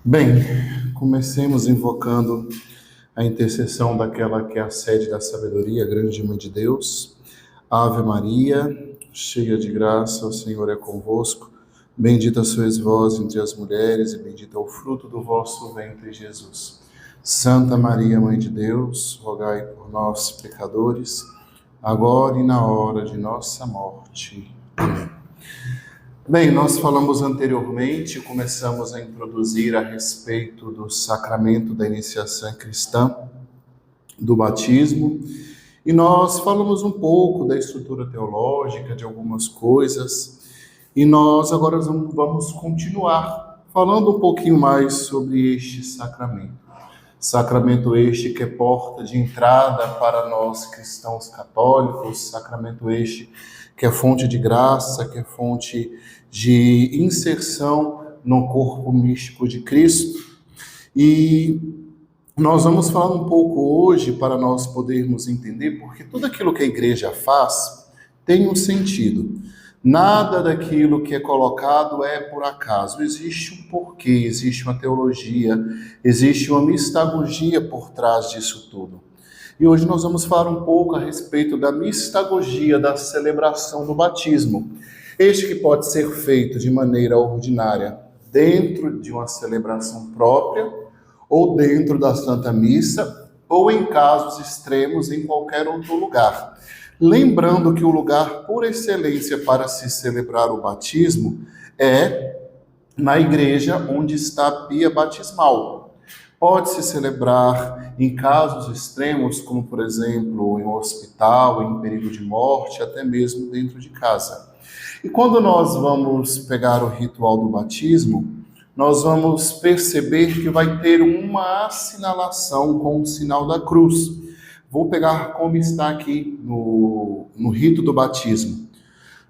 Bem, comecemos invocando a intercessão daquela que é a sede da sabedoria, a grande mãe de Deus. Ave Maria, cheia de graça, o Senhor é convosco. Bendita sois vós entre as mulheres e bendito é o fruto do vosso ventre, Jesus. Santa Maria, Mãe de Deus, rogai por nós, pecadores, agora e na hora de nossa morte. Amém. Bem, nós falamos anteriormente, começamos a introduzir a respeito do sacramento da iniciação cristã, do batismo, e nós falamos um pouco da estrutura teológica, de algumas coisas, e nós agora vamos continuar falando um pouquinho mais sobre este sacramento. Sacramento este que é porta de entrada para nós cristãos católicos, sacramento este que é fonte de graça, que é fonte de inserção no corpo místico de Cristo. E nós vamos falar um pouco hoje para nós podermos entender, porque tudo aquilo que a igreja faz tem um sentido. Nada daquilo que é colocado é por acaso. Existe um porquê, existe uma teologia, existe uma mistagogia por trás disso tudo. E hoje nós vamos falar um pouco a respeito da mistagogia da celebração do batismo. Este que pode ser feito de maneira ordinária dentro de uma celebração própria, ou dentro da Santa Missa, ou em casos extremos em qualquer outro lugar. Lembrando que o lugar por excelência para se celebrar o batismo é na igreja onde está a pia batismal. Pode-se celebrar em casos extremos, como por exemplo em um hospital, em perigo de morte, até mesmo dentro de casa. E quando nós vamos pegar o ritual do batismo, nós vamos perceber que vai ter uma assinalação com o sinal da cruz. Vou pegar como está aqui no rito do batismo.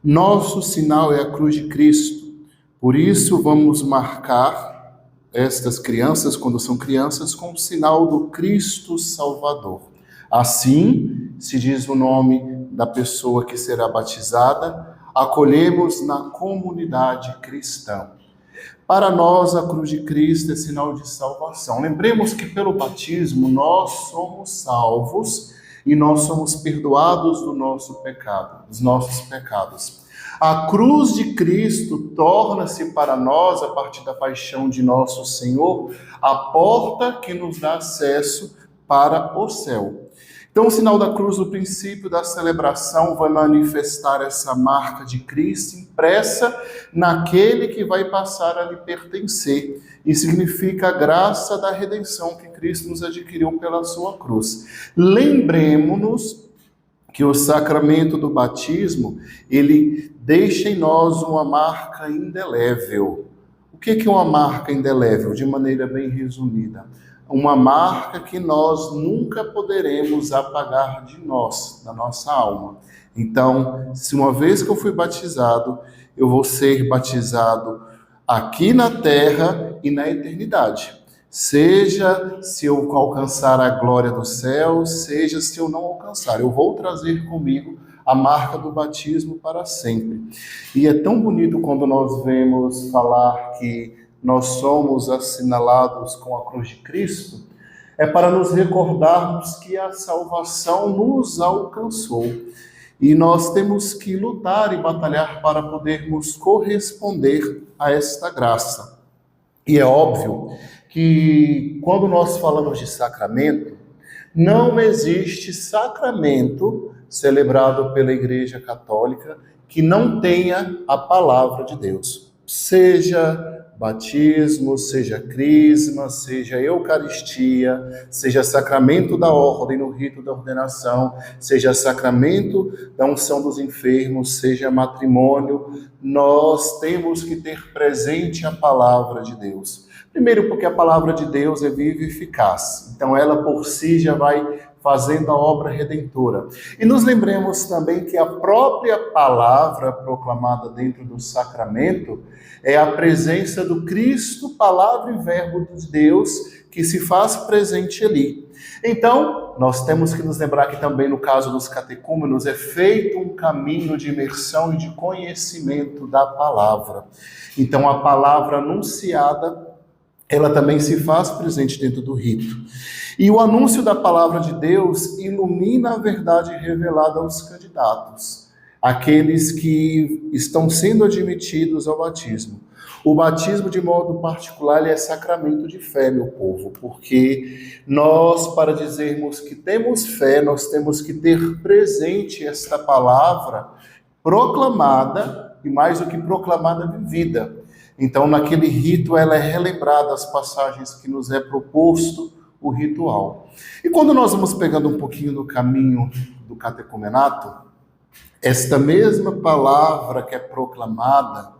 Nosso sinal é a cruz de Cristo. Por isso vamos marcar estas crianças, quando são crianças, com o sinal do Cristo Salvador. Assim, se diz o nome da pessoa que será batizada, acolhemos na comunidade cristã. Para nós, a cruz de Cristo é sinal de salvação. Lembremos que pelo batismo nós somos salvos e nós somos perdoados do nosso pecado, dos nossos pecados. A cruz de Cristo torna-se para nós, a partir da paixão de nosso Senhor, a porta que nos dá acesso para o céu. Então, o sinal da cruz, no princípio da celebração, vai manifestar essa marca de Cristo impressa naquele que vai passar a lhe pertencer. E significa a graça da redenção que Cristo nos adquiriu pela sua cruz. Lembremos-nos que o sacramento do batismo, ele deixa em nós uma marca indelével. O que é uma marca indelével? De maneira bem resumida, uma marca que nós nunca poderemos apagar de nós, da nossa alma. Então, se uma vez que eu fui batizado, eu vou ser batizado aqui na terra e na eternidade. Seja se eu alcançar a glória do céu, seja se eu não alcançar, eu vou trazer comigo a marca do batismo para sempre. E é tão bonito quando nós vemos falar que nós somos assinalados com a cruz de Cristo, é para nos recordarmos que a salvação nos alcançou. E nós temos que lutar e batalhar para podermos corresponder a esta graça. E é óbvio que quando nós falamos de sacramento, não existe sacramento celebrado pela Igreja Católica que não tenha a palavra de Deus. Seja batismo, seja crisma, seja eucaristia, seja sacramento da ordem no rito da ordenação, seja sacramento da unção dos enfermos, seja matrimônio, nós temos que ter presente a palavra de Deus. Primeiro, porque a palavra de Deus é viva e eficaz. Então, ela por si já vai fazendo a obra redentora. E nos lembremos também que a própria palavra proclamada dentro do sacramento é a presença do Cristo, palavra e verbo de Deus, que se faz presente ali. Então, nós temos que nos lembrar que também no caso dos catecúmenos é feito um caminho de imersão e de conhecimento da palavra. Então, a palavra anunciada ela também se faz presente dentro do rito. E o anúncio da palavra de Deus ilumina a verdade revelada aos candidatos, aqueles que estão sendo admitidos ao batismo. O batismo, de modo particular, ele é sacramento de fé, meu povo, porque nós, para dizermos que temos fé, nós temos que ter presente esta palavra proclamada, e mais do que proclamada, vivida. Então, naquele rito, ela é relembrada as passagens que nos é proposto o ritual. E quando nós vamos pegando um pouquinho do caminho do catecumenato, esta mesma palavra que é proclamada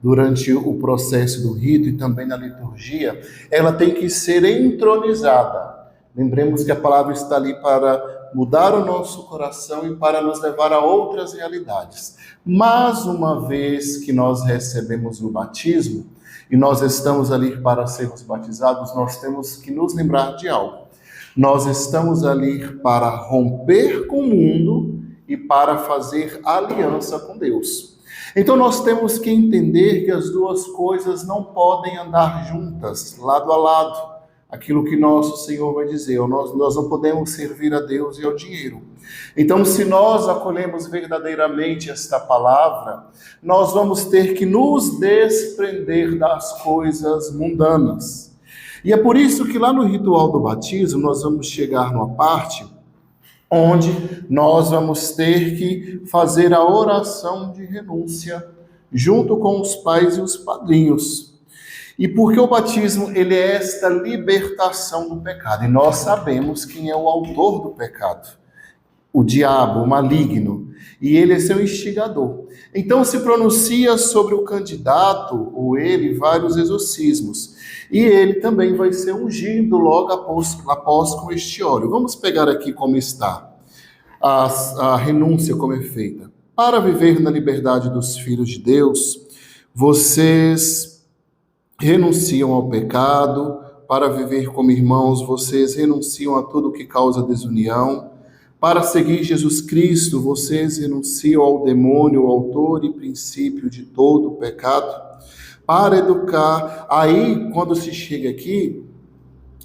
durante o processo do rito e também na liturgia, ela tem que ser entronizada. Lembremos que a palavra está ali para mudar o nosso coração e para nos levar a outras realidades. Mas uma vez que nós recebemos o batismo e nós estamos ali para sermos batizados, nós temos que nos lembrar de algo. Nós estamos ali para romper com o mundo e para fazer aliança com Deus. Então nós temos que entender que as duas coisas não podem andar juntas, lado a lado. Aquilo que nosso Senhor vai dizer, nós não podemos servir a Deus e ao dinheiro. Então, se nós acolhemos verdadeiramente esta palavra, nós vamos ter que nos desprender das coisas mundanas. E é por isso que lá no ritual do batismo, nós vamos chegar numa parte onde nós vamos ter que fazer a oração de renúncia junto com os pais e os padrinhos. E porque o batismo, ele é esta libertação do pecado. E nós sabemos quem é o autor do pecado. O diabo, o maligno. E ele é seu instigador. Então se pronuncia sobre o candidato, ou ele, vários exorcismos. E ele também vai ser ungido logo após com este óleo. Vamos pegar aqui como está a renúncia, como é feita. Para viver na liberdade dos filhos de Deus, vocês renunciam ao pecado. Para viver como irmãos, vocês renunciam a tudo que causa desunião. Para seguir Jesus Cristo, vocês renunciam ao demônio, autor e princípio de todo o pecado. Para educar, aí quando se chega aqui,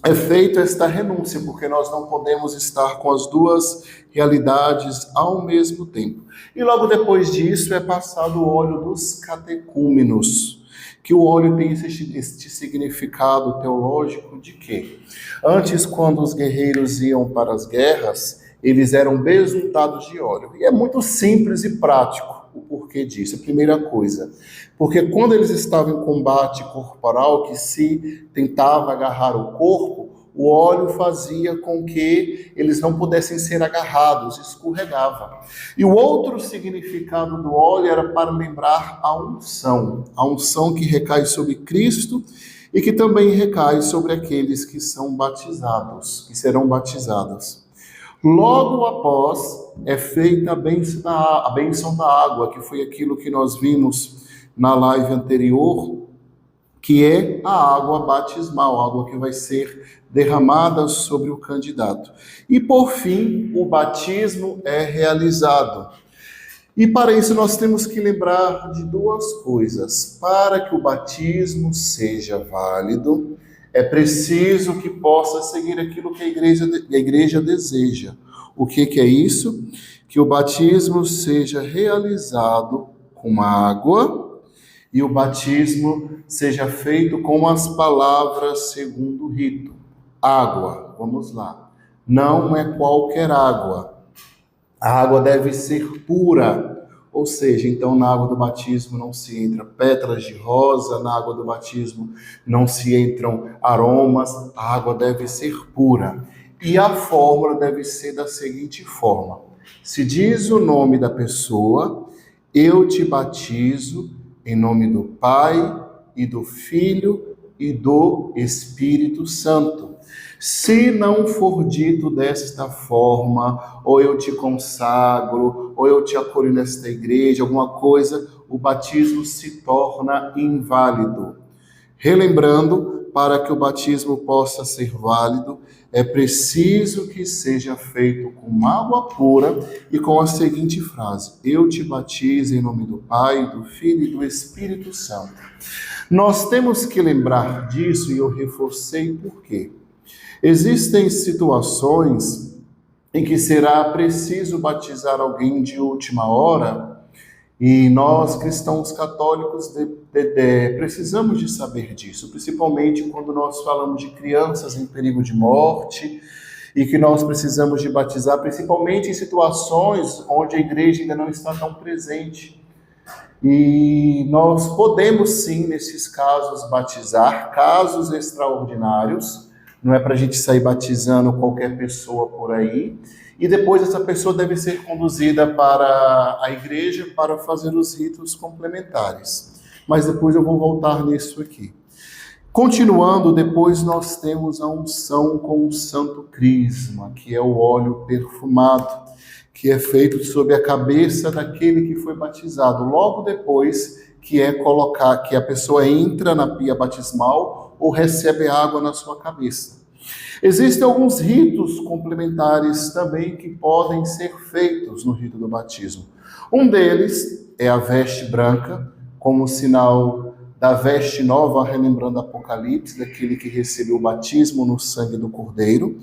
é feita esta renúncia, porque nós não podemos estar com as duas realidades ao mesmo tempo. E logo depois disso é passado o óleo dos catecúmenos, que o óleo tem este significado teológico de quê? Antes, quando os guerreiros iam para as guerras, eles eram besuntados de óleo. E é muito simples e prático o porquê disso. A primeira coisa, porque quando eles estavam em combate corporal, que se tentava agarrar o corpo, o óleo fazia com que eles não pudessem ser agarrados, escorregava. E o outro significado do óleo era para lembrar a unção que recai sobre Cristo e que também recai sobre aqueles que são batizados, que serão batizados. Logo após é feita a bênção da água, que foi aquilo que nós vimos na live anterior, que é a água batismal, a água que vai ser derramada sobre o candidato. E por fim, o batismo é realizado. E para isso nós temos que lembrar de duas coisas. Para que o batismo seja válido, é preciso que possa seguir aquilo que a igreja deseja. O que é isso? Que o batismo seja realizado com água e o batismo seja feito com as palavras segundo o rito. Água, vamos lá. Não é qualquer água. A água deve ser pura. Ou seja, então na água do batismo não se entra pétalas de rosa, na água do batismo não se entram aromas, a água deve ser pura. E a fórmula deve ser da seguinte forma: se diz o nome da pessoa, eu te batizo em nome do Pai e do Filho e do Espírito Santo. Se não for dito desta forma, ou eu te consagro, ou eu te acolho nesta igreja, alguma coisa, o batismo se torna inválido. Relembrando, para que o batismo possa ser válido, é preciso que seja feito com água pura e com a seguinte frase: eu te batizo em nome do Pai, do Filho e do Espírito Santo. Nós temos que lembrar disso, e eu reforcei por quê. Existem situações em que será preciso batizar alguém de última hora, e nós, cristãos católicos, precisamos de saber disso, principalmente quando nós falamos de crianças em perigo de morte, e que nós precisamos de batizar, principalmente em situações onde a igreja ainda não está tão presente. E nós podemos sim, nesses casos, batizar, casos extraordinários. Não é para a gente sair batizando qualquer pessoa por aí. E depois essa pessoa deve ser conduzida para a igreja para fazer os ritos complementares. Mas depois eu vou voltar nisso aqui. Continuando, depois nós temos a unção com o Santo Crisma, que é o óleo perfumado, que é feito sobre a cabeça daquele que foi batizado, logo depois que a pessoa entra na pia batismal ou recebe água na sua cabeça. Existem alguns ritos complementares também que podem ser feitos no rito do batismo. Um deles é a veste branca, como sinal da veste nova, relembrando Apocalipse, daquele que recebeu o batismo no sangue do Cordeiro.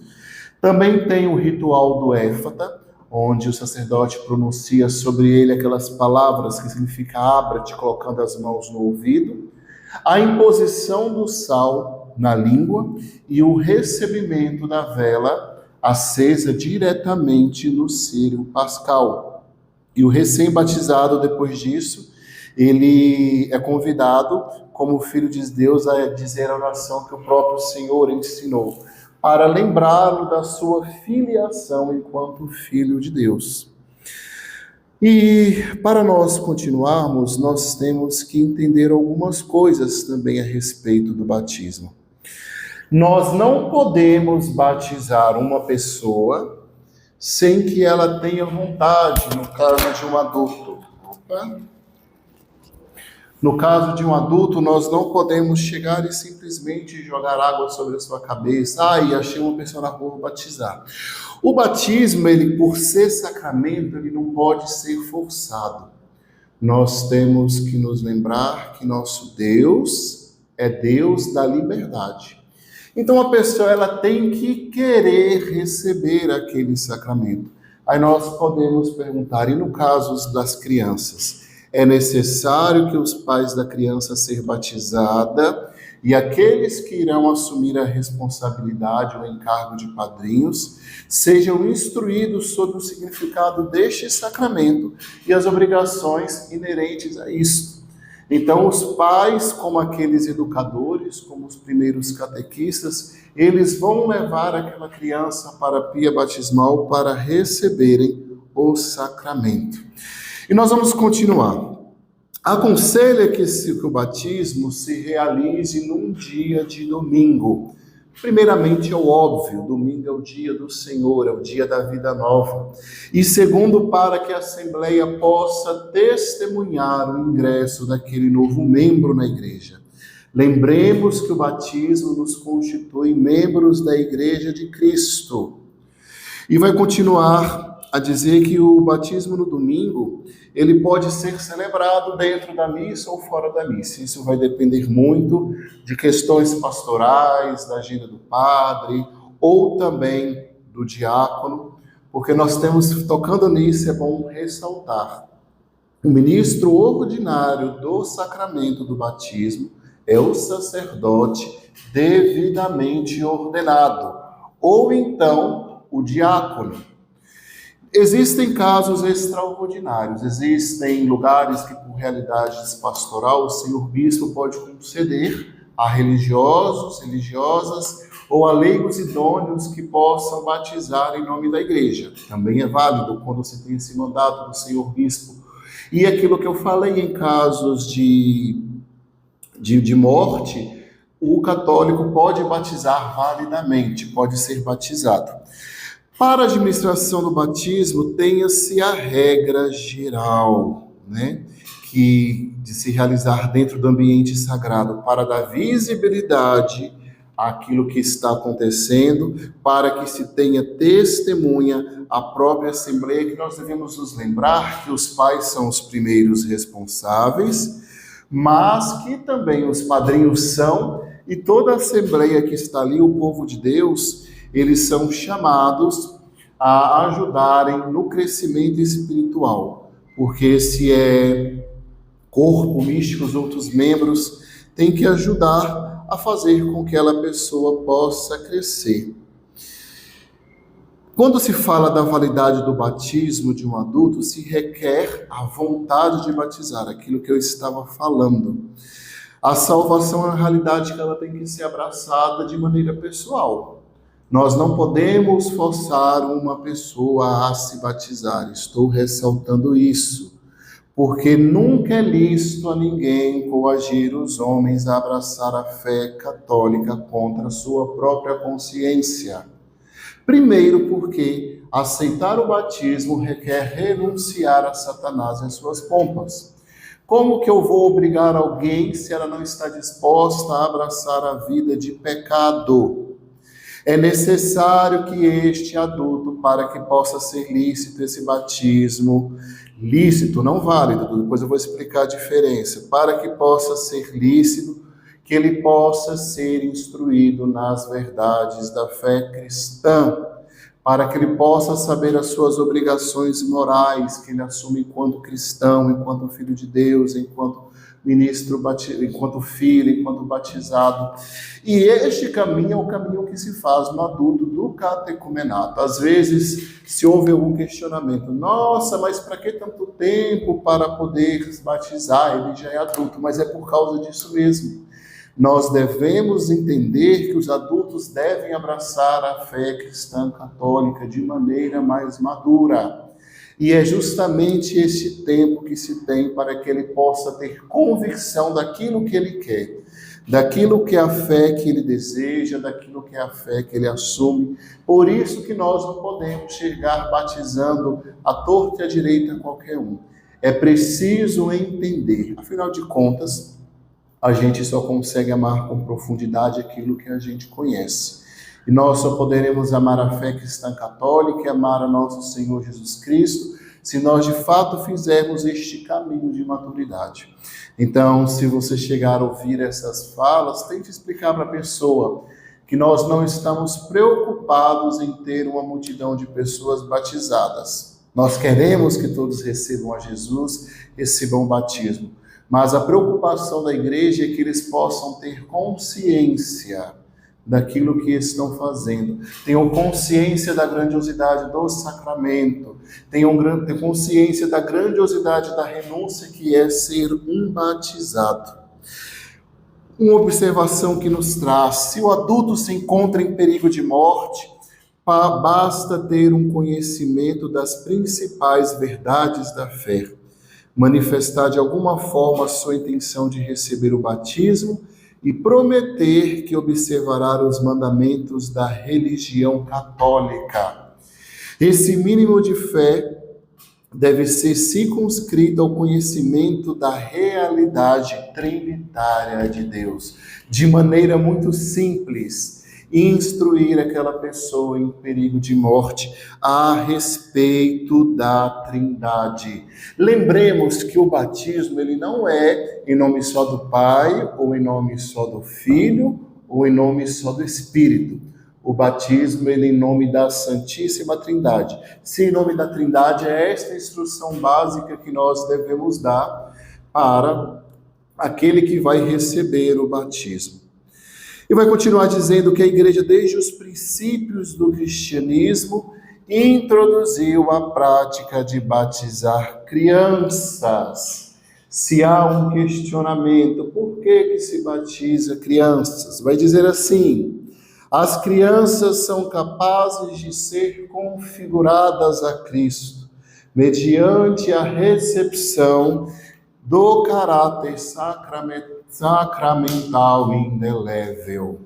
Também tem o ritual do éfata, onde o sacerdote pronuncia sobre ele aquelas palavras que significa abra-te, colocando as mãos no ouvido. A imposição do sal na língua e o recebimento da vela acesa diretamente no círio pascal. E o recém-batizado, depois disso, ele é convidado, como filho de Deus, a dizer a oração que o próprio Senhor ensinou, para lembrá-lo da sua filiação enquanto filho de Deus. E para nós continuarmos, nós temos que entender algumas coisas também a respeito do batismo. Nós não podemos batizar uma pessoa sem que ela tenha vontade, no caso de um adulto. No caso de um adulto, nós não podemos chegar e simplesmente jogar água sobre a sua cabeça. Achei uma pessoa na rua, vou batizar. O batismo, ele por ser sacramento, ele não pode ser forçado. Nós temos que nos lembrar que nosso Deus é Deus da liberdade. Então a pessoa ela tem que querer receber aquele sacramento. Aí nós podemos perguntar, e no caso das crianças, é necessário que os pais da criança ser batizada e aqueles que irão assumir a responsabilidade ou encargo de padrinhos sejam instruídos sobre o significado deste sacramento e as obrigações inerentes a isto. Então, os pais, como aqueles educadores, como os primeiros catequistas, eles vão levar aquela criança para a pia batismal para receberem o sacramento. E nós vamos continuar. Aconselha que o batismo se realize num dia de domingo. Primeiramente, é o óbvio, domingo é o dia do Senhor, é o dia da vida nova. E segundo, para que a Assembleia possa testemunhar o ingresso daquele novo membro na igreja. Lembremos que o batismo nos constitui membros da Igreja de Cristo. E vai continuar a dizer que o batismo no domingo, ele pode ser celebrado dentro da missa ou fora da missa. Isso vai depender muito de questões pastorais, da agenda do padre, ou também do diácono, porque nós temos, tocando nisso, é bom ressaltar, o ministro ordinário do sacramento do batismo é o sacerdote devidamente ordenado, ou então o diácono. Existem casos extraordinários, existem lugares que, por realidades pastoral, o senhor bispo pode conceder a religiosos, religiosas ou a leigos idôneos que possam batizar em nome da igreja. Também é válido quando você tem esse mandato do senhor bispo. E aquilo que eu falei em casos de morte, o católico pode batizar validamente, pode ser batizado. Para a administração do batismo, tenha-se a regra geral, de se realizar dentro do ambiente sagrado, para dar visibilidade aquilo que está acontecendo, para que se tenha testemunha a própria Assembleia, que nós devemos nos lembrar que os pais são os primeiros responsáveis, mas que também os padrinhos são, e toda a Assembleia que está ali, o povo de Deus, eles são chamados a ajudarem no crescimento espiritual, porque se é corpo místico, os outros membros têm que ajudar a fazer com que aquela pessoa possa crescer. Quando se fala da validade do batismo de um adulto, se requer a vontade de batizar, aquilo que eu estava falando. A salvação é uma realidade que ela tem que ser abraçada de maneira pessoal. Nós não podemos forçar uma pessoa a se batizar. Estou ressaltando isso, porque nunca é lícito a ninguém coagir os homens a abraçar a fé católica contra a sua própria consciência. Primeiro, porque aceitar o batismo requer renunciar a Satanás e as suas pompas. Como que eu vou obrigar alguém se ela não está disposta a abraçar a vida de pecado? É necessário que este adulto, para que possa ser lícito esse batismo, lícito, não válido, depois eu vou explicar a diferença, para que possa ser lícito, que ele possa ser instruído nas verdades da fé cristã, para que ele possa saber as suas obrigações morais que ele assume enquanto cristão, enquanto filho de Deus, enquanto ministro, enquanto filho, enquanto batizado. E este caminho é o caminho que se faz no adulto do catecumenato. Às vezes, se houve algum questionamento, nossa, mas para que tanto tempo para poder batizar? Ele já é adulto, mas é por causa disso mesmo. Nós devemos entender que os adultos devem abraçar a fé cristã católica de maneira mais madura. E é justamente este tempo que se tem para que ele possa ter convicção daquilo que ele quer, daquilo que é a fé que ele deseja, daquilo que é a fé que ele assume. Por isso que nós não podemos chegar batizando à torta e à direita qualquer um. É preciso entender, afinal de contas, a gente só consegue amar com profundidade aquilo que a gente conhece. E nós só poderemos amar a fé cristã católica e amar a nosso Senhor Jesus Cristo se nós de fato fizermos este caminho de maturidade. Então, se você chegar a ouvir essas falas, tente explicar para a pessoa que nós não estamos preocupados em ter uma multidão de pessoas batizadas. Nós queremos que todos recebam a Jesus, recebam o batismo. Mas a preocupação da igreja é que eles possam ter consciência daquilo que estão fazendo. Tenham consciência da grandiosidade do sacramento. Tenham consciência da grandiosidade da renúncia que é ser um batizado. Uma observação que nos traz: se o adulto se encontra em perigo de morte, basta ter um conhecimento das principais verdades da fé, manifestar de alguma forma a sua intenção de receber o batismo e prometer que observará os mandamentos da religião católica. Esse mínimo de fé deve ser circunscrito ao conhecimento da realidade trinitária de Deus, de maneira muito simples, instruir aquela pessoa em perigo de morte a respeito da Trindade. Lembremos que o batismo ele não é em nome só do Pai, ou em nome só do Filho, ou em nome só do Espírito. O batismo ele é em nome da Santíssima Trindade. Se em nome da Trindade, é esta instrução básica que nós devemos dar para aquele que vai receber o batismo. E vai continuar dizendo que a igreja, desde os princípios do cristianismo, introduziu a prática de batizar crianças. Se há um questionamento, por que se batiza crianças? Vai dizer assim: as crianças são capazes de ser configuradas a Cristo, mediante a recepção do caráter sacramental e indelével.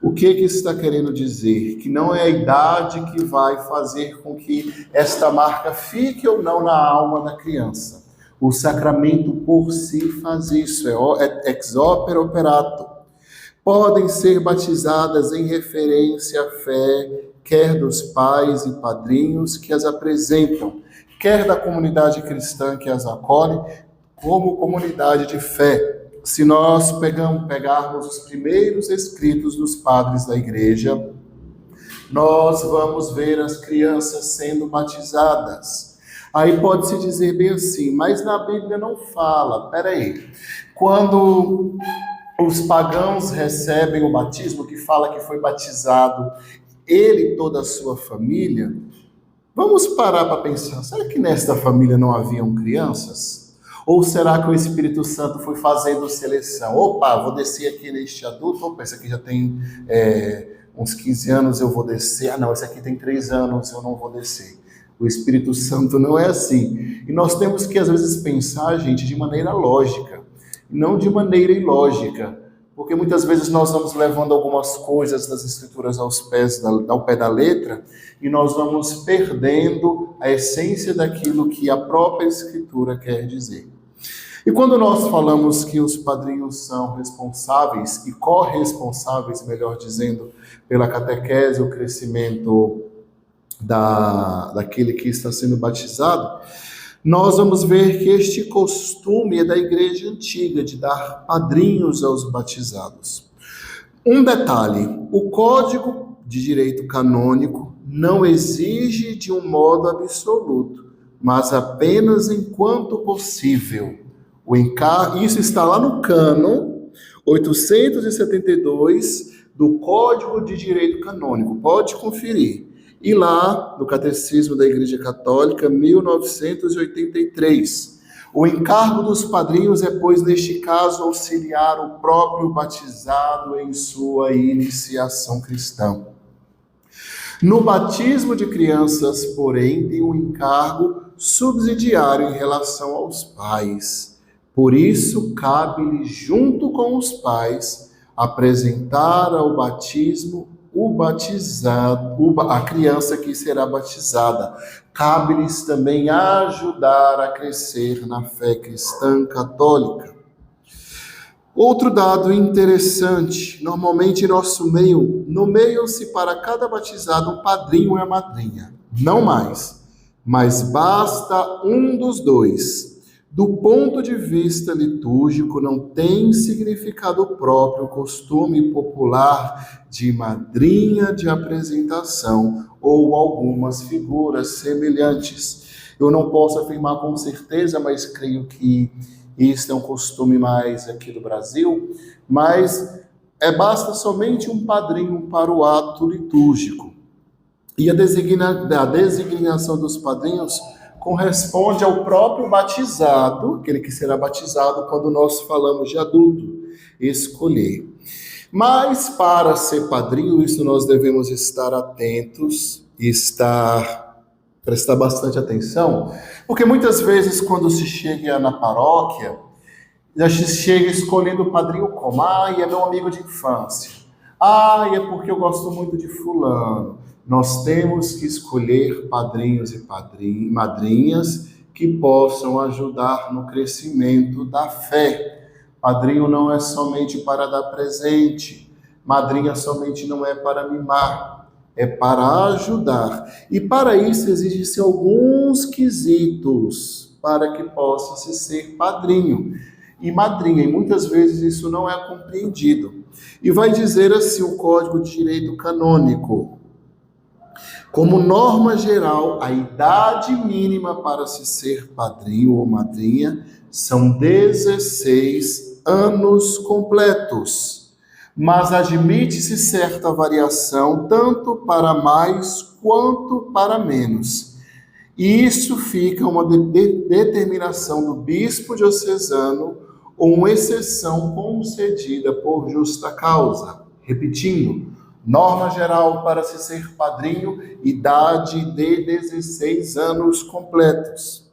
O que está querendo dizer? Que não é a idade que vai fazer com que esta marca fique ou não na alma da criança. O sacramento por si faz isso, é ex opere operato. podem ser batizadas em referência à fé, quer dos pais e padrinhos que as apresentam, quer da comunidade cristã que as acolhe, como comunidade de fé. Se nós pegarmos os primeiros escritos dos padres da igreja, nós vamos ver as crianças sendo batizadas. Aí pode-se dizer bem assim, mas na Bíblia não fala. Peraí, quando os pagãos recebem o batismo, que fala que foi batizado ele e toda a sua família, vamos parar para pensar, será que nesta família não haviam crianças? Ou será que o Espírito Santo foi fazendo seleção? Opa, vou descer aqui neste adulto, opa, esse aqui já tem uns 15 anos, eu vou descer. Ah, não, esse aqui tem 3 anos, eu não vou descer. O Espírito Santo não é assim. E nós temos que, às vezes, pensar, gente, de maneira lógica, não de maneira ilógica. Porque muitas vezes nós vamos levando algumas coisas das Escrituras ao pé da letra e nós vamos perdendo a essência daquilo que a própria Escritura quer dizer. E quando nós falamos que os padrinhos são responsáveis e corresponsáveis, melhor dizendo, pela catequese, o crescimento daquele que está sendo batizado, nós vamos ver que este costume é da igreja antiga, de dar padrinhos aos batizados. Um detalhe, o Código de Direito Canônico não exige de um modo absoluto, mas apenas enquanto possível. Isso está lá no cânon 872 do Código de Direito Canônico, pode conferir. E lá, no Catecismo da Igreja Católica, 1983, o encargo dos padrinhos é, pois, neste caso, auxiliar o próprio batizado em sua iniciação cristã. No batismo de crianças, porém, tem um encargo subsidiário em relação aos pais. Por isso, cabe-lhe, junto com os pais, apresentar ao batismo a criança que será batizada. Cabe-lhes também ajudar a crescer na fé cristã católica. Outro dado interessante, normalmente em nosso meio, nomeiam-se para cada batizado um padrinho e a madrinha. Não mais, mas basta um dos dois. Do ponto de vista litúrgico, não tem significado próprio o costume popular de madrinha de apresentação ou algumas figuras semelhantes. Eu não posso afirmar com certeza, mas creio que isso é um costume mais aqui do Brasil, mas basta somente um padrinho para o ato litúrgico. E a designação dos padrinhos corresponde ao próprio batizado, aquele que será batizado quando nós falamos de adulto, escolher. Mas para ser padrinho, isso nós devemos estar atentos e prestar bastante atenção, porque muitas vezes quando se chega na paróquia, já se chega escolhendo o padrinho como? É meu amigo de infância. É porque eu gosto muito de fulano. Nós temos que escolher padrinhos e madrinhas que possam ajudar no crescimento da fé. Padrinho não é somente para dar presente. Madrinha somente não é para mimar. É para ajudar. E para isso exigem-se alguns quesitos para que possa-se ser padrinho e madrinha. E muitas vezes isso não é compreendido. E vai dizer assim o Código de Direito Canônico: como norma geral, a idade mínima para se ser padrinho ou madrinha são 16 anos completos, mas admite-se certa variação tanto para mais quanto para menos. E isso fica uma determinação do bispo diocesano ou uma exceção concedida por justa causa. Repetindo, norma geral para se ser padrinho, idade de 16 anos completos.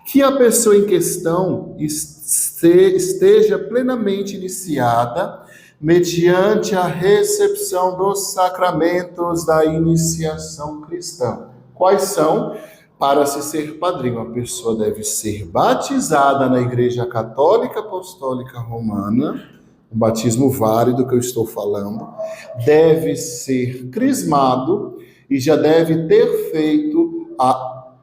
Que a pessoa em questão esteja plenamente iniciada mediante a recepção dos sacramentos da iniciação cristã. Quais são? Para se ser padrinho, a pessoa deve ser batizada na Igreja Católica Apostólica Romana, um batismo válido que eu estou falando, deve ser crismado e já deve ter feito a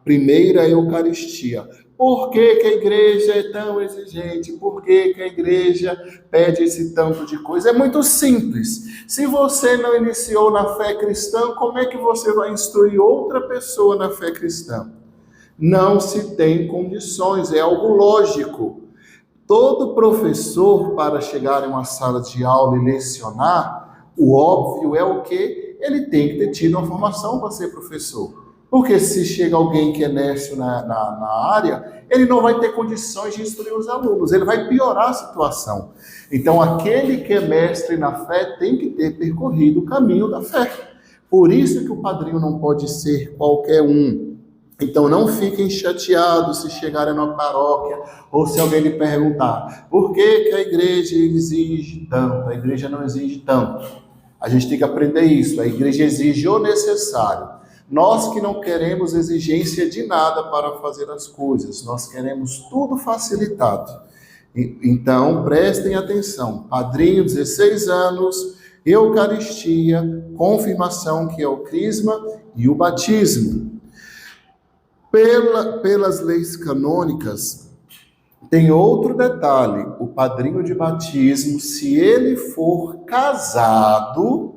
primeira Eucaristia. Por que que a igreja é tão exigente? Por que que a igreja pede esse tanto de coisa? É muito simples. Se você não iniciou na fé cristã, como é que você vai instruir outra pessoa na fé cristã? Não se tem condições, é algo lógico. Todo professor, para chegar em uma sala de aula e lecionar, o óbvio é o quê? Ele tem que ter tido uma formação para ser professor. Porque se chega alguém que é nércio na área, ele não vai ter condições de instruir os alunos, ele vai piorar a situação. Então, aquele que é mestre na fé tem que ter percorrido o caminho da fé. Por isso que o padrinho não pode ser qualquer um. Então, não fiquem chateados se chegarem na paróquia ou se alguém lhe perguntar por que que a igreja exige tanto? A igreja não exige tanto. A gente tem que aprender isso. A igreja exige o necessário. Nós que não queremos exigência de nada para fazer as coisas, nós queremos tudo facilitado. Então, prestem atenção. Padrinho, 16 anos, Eucaristia, confirmação, que é o crisma, e o batismo. Pelas leis canônicas, tem outro detalhe. O padrinho de batismo, se ele for casado,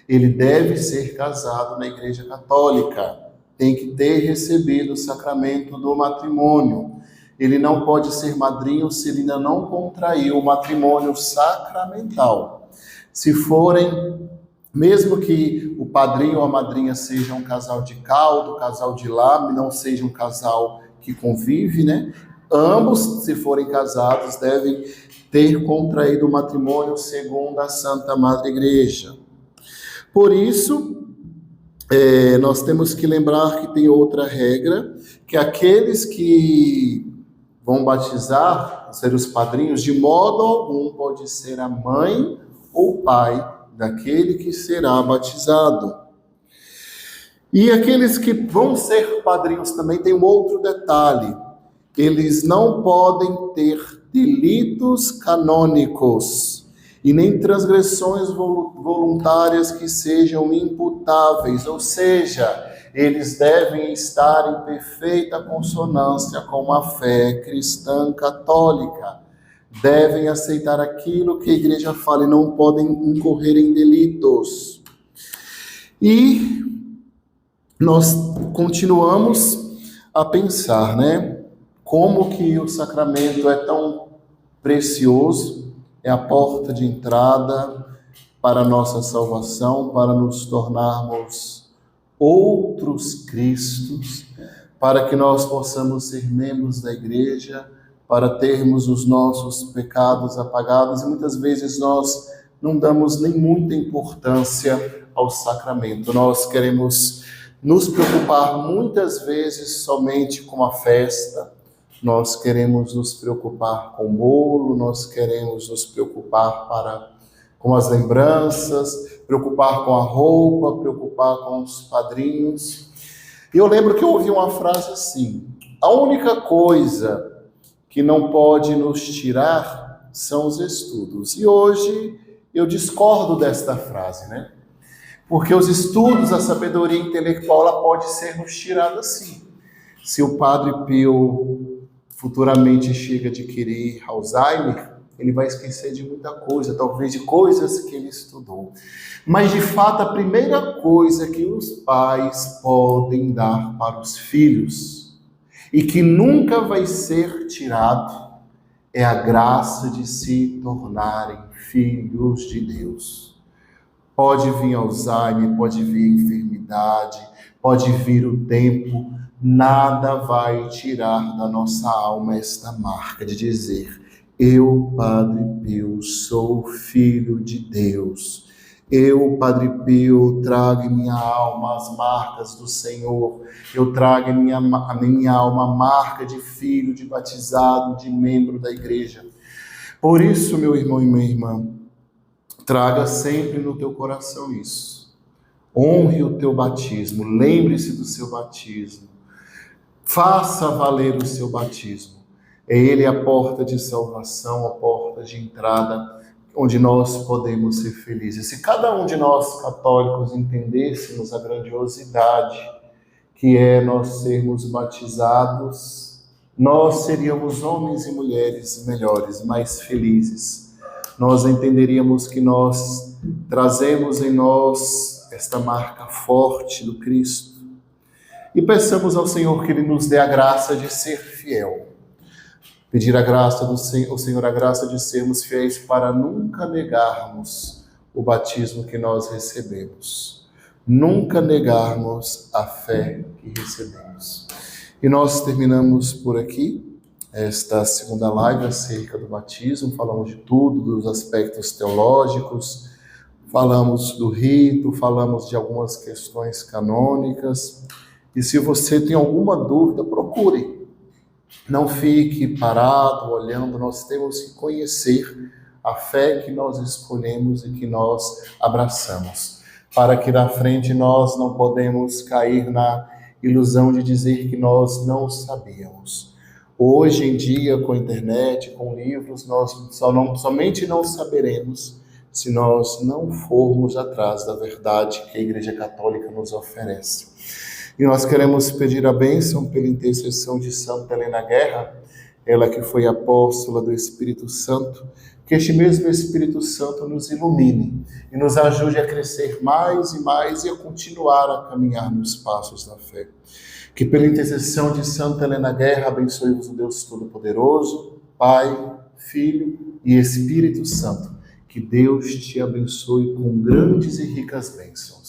ele deve ser casado na Igreja Católica. Tem que ter recebido o sacramento do matrimônio. Ele não pode ser madrinho se ele ainda não contraiu o matrimônio sacramental. Se forem, mesmo que o padrinho ou a madrinha seja um casal de caldo, casal de lá, não seja um casal que convive, né? Ambos, se forem casados, devem ter contraído o matrimônio segundo a Santa Madre Igreja. Por isso, nós temos que lembrar que tem outra regra, que aqueles que vão batizar, ser os padrinhos, de modo algum pode ser a mãe ou pai daquele que será batizado. E aqueles que vão ser padrinhos também tem um outro detalhe. Eles não podem ter delitos canônicos e nem transgressões voluntárias que sejam imputáveis, ou seja, eles devem estar em perfeita consonância com a fé cristã católica. Devem aceitar aquilo que a igreja fala e não podem incorrer em delitos. E nós continuamos a pensar, né? Como que o sacramento é tão precioso, é a porta de entrada para a nossa salvação, para nos tornarmos outros Cristos, para que nós possamos ser membros da igreja, para termos os nossos pecados apagados, e muitas vezes nós não damos nem muita importância ao sacramento. Nós queremos nos preocupar muitas vezes somente com a festa, nós queremos nos preocupar com o bolo, nós queremos nos preocupar com as lembranças, preocupar com a roupa, preocupar com os padrinhos. E eu lembro que eu ouvi uma frase assim: a única coisa que não pode nos tirar são os estudos. E hoje eu discordo desta frase, né? Porque os estudos, a sabedoria intelectual, ela pode ser nos tirada sim. Se o Padre Pio futuramente chega a adquirir Alzheimer, ele vai esquecer de muita coisa, talvez de coisas que ele estudou. Mas, de fato, a primeira coisa que os pais podem dar para os filhos, e que nunca vai ser tirado, é a graça de se tornarem filhos de Deus. Pode vir Alzheimer, pode vir enfermidade, pode vir o tempo, nada vai tirar da nossa alma esta marca de dizer: eu, Padre Pio, sou filho de Deus. Eu, Padre Pio, trago em minha alma as marcas do Senhor. Eu trago em minha alma a marca de filho, de batizado, de membro da igreja. Por isso, meu irmão e minha irmã, traga sempre no teu coração isso. Honre o teu batismo, lembre-se do seu batismo. Faça valer o seu batismo. É ele a porta de salvação, a porta de entrada, onde nós podemos ser felizes. Se cada um de nós católicos entendêssemos a grandiosidade que é nós sermos batizados, nós seríamos homens e mulheres melhores, mais felizes. Nós entenderíamos que nós trazemos em nós esta marca forte do Cristo. E peçamos ao Senhor que Ele nos dê a graça de ser fiel. Pedir a graça do Senhor, a graça de sermos fiéis para nunca negarmos o batismo que nós recebemos. Nunca negarmos a fé que recebemos. E nós terminamos por aqui esta segunda live acerca do batismo. Falamos de tudo, dos aspectos teológicos, falamos do rito, falamos de algumas questões canônicas. E se você tem alguma dúvida, procure. Não fique parado, olhando. Nós temos que conhecer a fé que nós escolhemos e que nós abraçamos, para que na frente nós não podemos cair na ilusão de dizer que nós não sabíamos. Hoje em dia, com a internet, com livros, nós somente não saberemos se nós não formos atrás da verdade que a Igreja Católica nos oferece. E nós queremos pedir a bênção pela intercessão de Santa Helena Guerra, ela que foi apóstola do Espírito Santo, que este mesmo Espírito Santo nos ilumine e nos ajude a crescer mais e mais e a continuar a caminhar nos passos da fé. Que pela intercessão de Santa Helena Guerra abençoe-vos o Deus Todo-Poderoso, Pai, Filho e Espírito Santo. Que Deus te abençoe com grandes e ricas bênçãos.